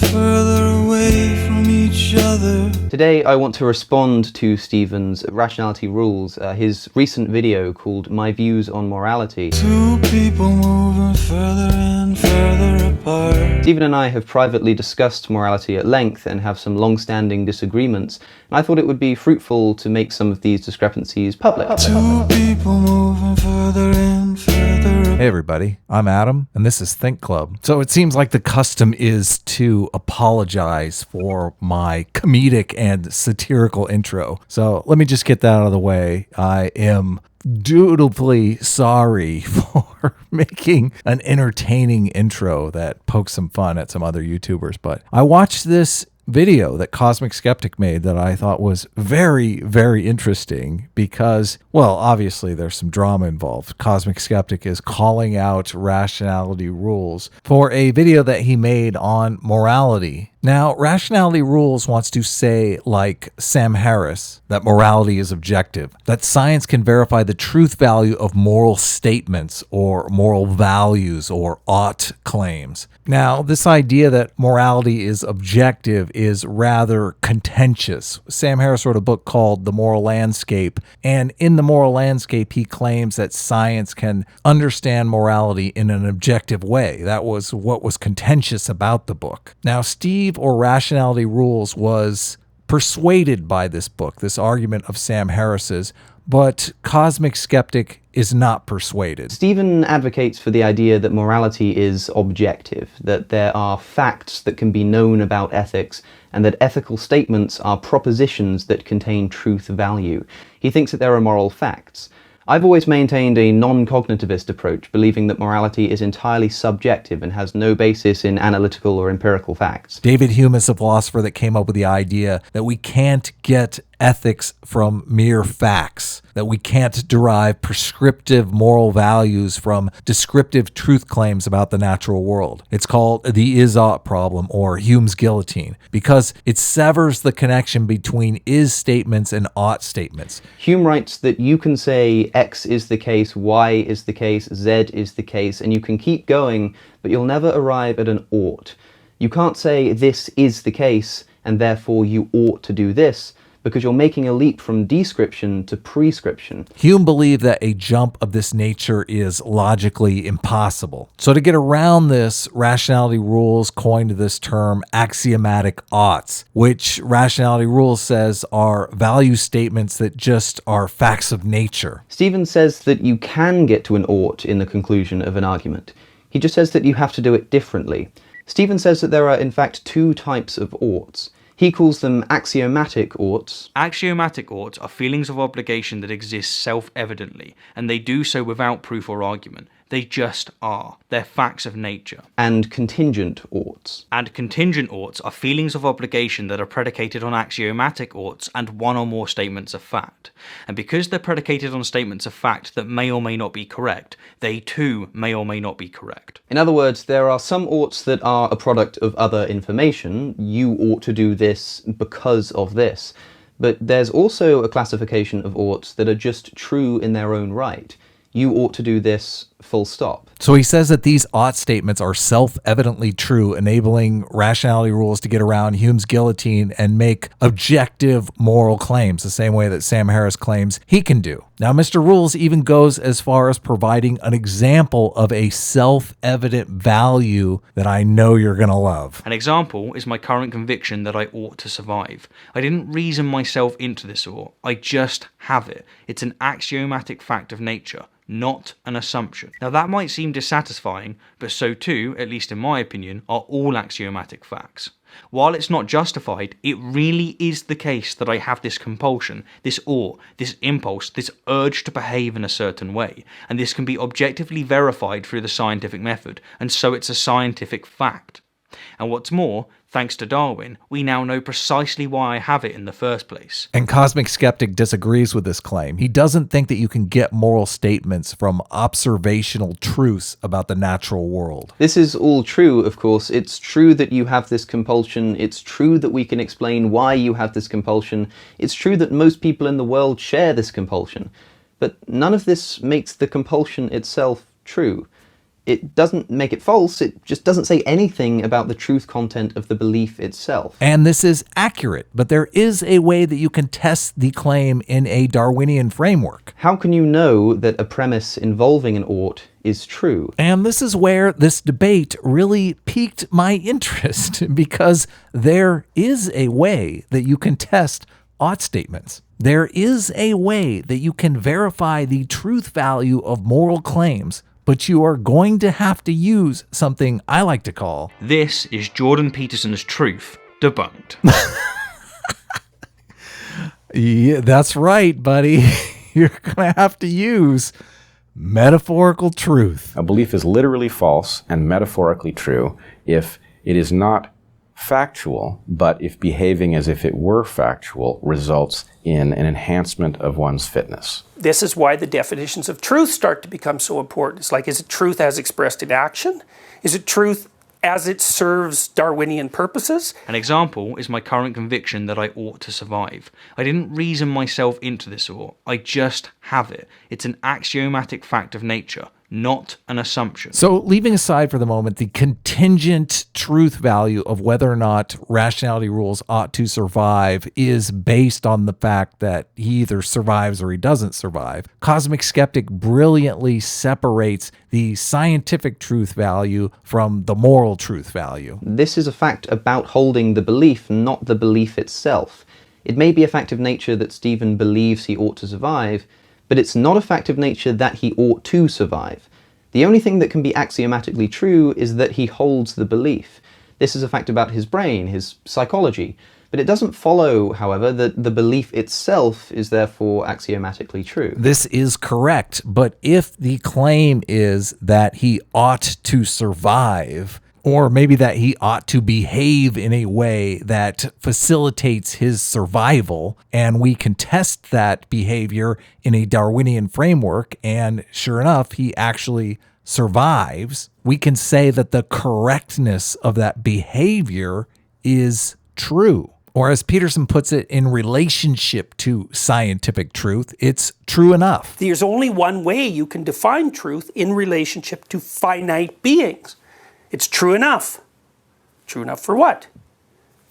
further away from each other. Today I want to respond to Stephen's Rationality Rules, his recent video called My Views on Morality. Two people moving further and further apart. Stephen and I have privately discussed morality at length and have some long-standing disagreements, and I thought it would be fruitful to make some of these discrepancies public. Two people moving further and further apart. Hey everybody, I'm Adam, and this is Think Club. So it seems like the custom is to apologize for my comedic and satirical intro. So let me just get that out of the way. I am dutifully sorry for making an entertaining intro that pokes some fun at some other YouTubers, but I watched this video that Cosmic Skeptic made that I thought was very, very interesting because, well, obviously there's some drama involved. Cosmic Skeptic is calling out Rationality Rules for a video that he made on morality. Now, Rationality Rules wants to say, like Sam Harris, that morality is objective, that science can verify the truth value of moral statements or moral values or ought claims. Now, this idea that morality is objective is rather contentious. Sam Harris wrote a book called The Moral Landscape, and in The Moral Landscape, he claims that science can understand morality in an objective way. That was what was contentious about the book. Now, Steve or Rationality Rules was persuaded by this book, this argument of Sam Harris's, but Cosmic Skeptic is not persuaded. Stephen advocates for the idea that morality is objective, that there are facts that can be known about ethics, and that ethical statements are propositions that contain truth value. He thinks that there are moral facts. I've always maintained a non-cognitivist approach, believing that morality is entirely subjective and has no basis in analytical or empirical facts. David Hume is a philosopher that came up with the idea that we can't get ethics from mere facts, that we can't derive prescriptive moral values from descriptive truth claims about the natural world. It's called the is-ought problem, or Hume's guillotine, because it severs the connection between is statements and ought statements. Hume writes that you can say X is the case, Y is the case, Z is the case, and you can keep going, but you'll never arrive at an ought. You can't say this is the case, and therefore you ought to do this, because you're making a leap from description to prescription. Hume believed that a jump of this nature is logically impossible. So to get around this, Rationality Rules coined this term axiomatic oughts, which Rationality Rules says are value statements that just are facts of nature. Stephen says that you can get to an ought in the conclusion of an argument. He just says that you have to do it differently. Stephen says that there are in fact two types of oughts. He calls them axiomatic oughts. Axiomatic oughts are feelings of obligation that exist self-evidently, and they do so without proof or argument. They just are. They're facts of nature. And contingent oughts. And contingent oughts are feelings of obligation that are predicated on axiomatic oughts and one or more statements of fact. And because they're predicated on statements of fact that may or may not be correct, they too may or may not be correct. In other words, there are some oughts that are a product of other information. You ought to do this because of this. But there's also a classification of oughts that are just true in their own right. You ought to do this, full stop. So he says that these ought statements are self-evidently true, enabling Rationality Rules to get around Hume's guillotine and make objective moral claims, the same way that Sam Harris claims he can do. Now, Mr. Rules even goes as far as providing an example of a self-evident value that I know you're going to love. An example is my current conviction that I ought to survive. I didn't reason myself into this ought, I just have it. It's an axiomatic fact of nature, not an assumption. Now that might seem dissatisfying, but so too, at least in my opinion, are all axiomatic facts. While it's not justified, it really is the case that I have this compulsion, this ought, this impulse, this urge to behave in a certain way, and this can be objectively verified through the scientific method, and so it's a scientific fact. And what's more, thanks to Darwin, we now know precisely why I have it in the first place. And Cosmic Skeptic disagrees with this claim. He doesn't think that you can get moral statements from observational truths about the natural world. This is all true, of course. It's true that you have this compulsion. It's true that we can explain why you have this compulsion. It's true that most people in the world share this compulsion. But none of this makes the compulsion itself true. It doesn't make it false, it just doesn't say anything about the truth content of the belief itself. And this is accurate, but there is a way that you can test the claim in a Darwinian framework. How can you know that a premise involving an ought is true? And this is where this debate really piqued my interest, because there is a way that you can test ought statements. There is a way that you can verify the truth value of moral claims, but you are going to have to use something I like to call... This is Jordan Peterson's truth debunked. Yeah, that's right, buddy. You're going to have to use metaphorical truth. A belief is literally false and metaphorically true if it is not factual, but if behaving as if it were factual results in an enhancement of one's fitness. This is why the definitions of truth start to become so important. It's like, is it truth as expressed in action? Is it truth as it serves Darwinian purposes? An example is my current conviction that I ought to survive. I didn't reason myself into this ought, I just have it. It's an axiomatic fact of nature, not an assumption. So, leaving aside for the moment the contingent truth value of whether or not rationality rules ought to survive is based on the fact that he either survives or he doesn't survive, Cosmic Skeptic brilliantly separates the scientific truth value from the moral truth value. This is a fact about holding the belief, not the belief itself. It may be a fact of nature that Stephen believes he ought to survive, but it's not a fact of nature that he ought to survive. The only thing that can be axiomatically true is that he holds the belief. This is a fact about his brain, his psychology, but it doesn't follow, however, that the belief itself is therefore axiomatically true. This is correct, but if the claim is that he ought to survive, or maybe that he ought to behave in a way that facilitates his survival, and we can test that behavior in a Darwinian framework, and sure enough, he actually survives, we can say that the correctness of that behavior is true. Or as Peterson puts it, in relationship to scientific truth, it's true enough. There's only one way you can define truth in relationship to finite beings. It's true enough. True enough for what?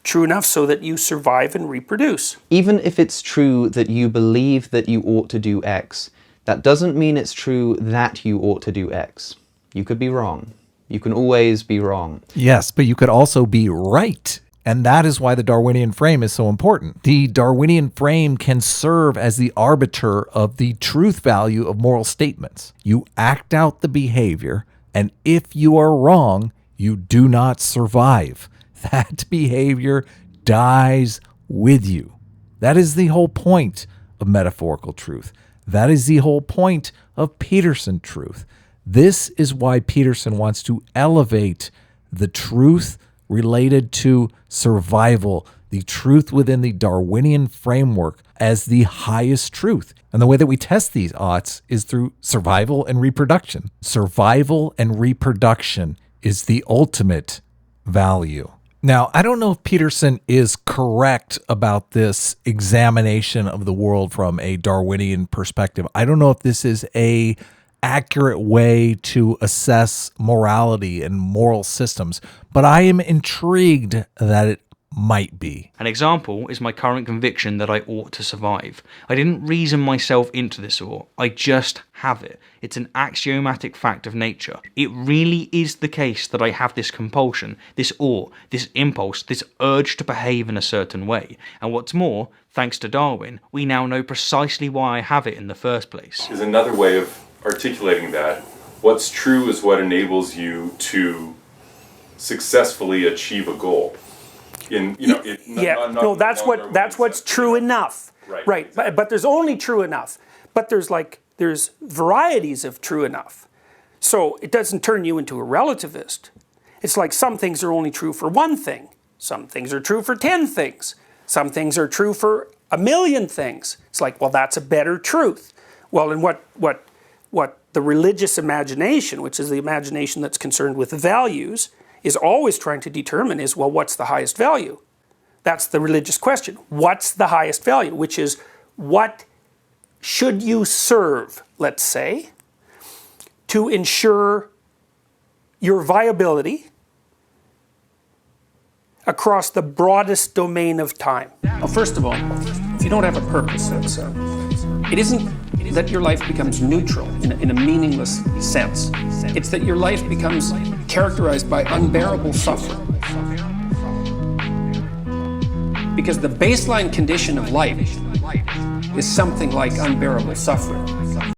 True enough so that you survive and reproduce. Even if it's true that you believe that you ought to do X, that doesn't mean it's true that you ought to do X. You could be wrong. You can always be wrong. Yes, but you could also be right. And that is why the Darwinian frame is so important. The Darwinian frame can serve as the arbiter of the truth value of moral statements. You act out the behavior, and if you are wrong, you do not survive. That behavior dies with you. That is the whole point of metaphorical truth. That is the whole point of Peterson truth. This is why Peterson wants to elevate the truth related to survival, the truth within the Darwinian framework, as the highest truth. And the way that we test these oughts is through survival and reproduction. Survival and reproduction is the ultimate value. Now, I don't know if Peterson is correct about this examination of the world from a Darwinian perspective. I don't know if this is a accurate way to assess morality and moral systems, but I am intrigued that it might be. An example is my current conviction that I ought to survive. I didn't reason myself into this ought, I just have it. It's an axiomatic fact of nature. It really is the case that I have this compulsion, this ought, this impulse, this urge to behave in a certain way. And what's more, thanks to Darwin, we now know precisely why I have it in the first place. Is another way of articulating that. What's true is what enables you to successfully achieve a goal. That's what's true enough. Right. But there's only true enough. But there's varieties of true enough. So it doesn't turn you into a relativist. It's like some things are only true for one thing. Some things are true for 10 things. Some things are true for 1,000,000 things. It's like, well, that's a better truth. Well, and what the religious imagination, which is the imagination that's concerned with values, is always trying to determine is, well, what's the highest value? That's the religious question. What's the highest value? Which is, what should you serve, let's say, to ensure your viability across the broadest domain of time. Well, first of all, if you don't have a purpose, it isn't that your life becomes neutral in a meaningless sense. It's that your life becomes characterized by unbearable suffering. Because the baseline condition of life is something like unbearable suffering.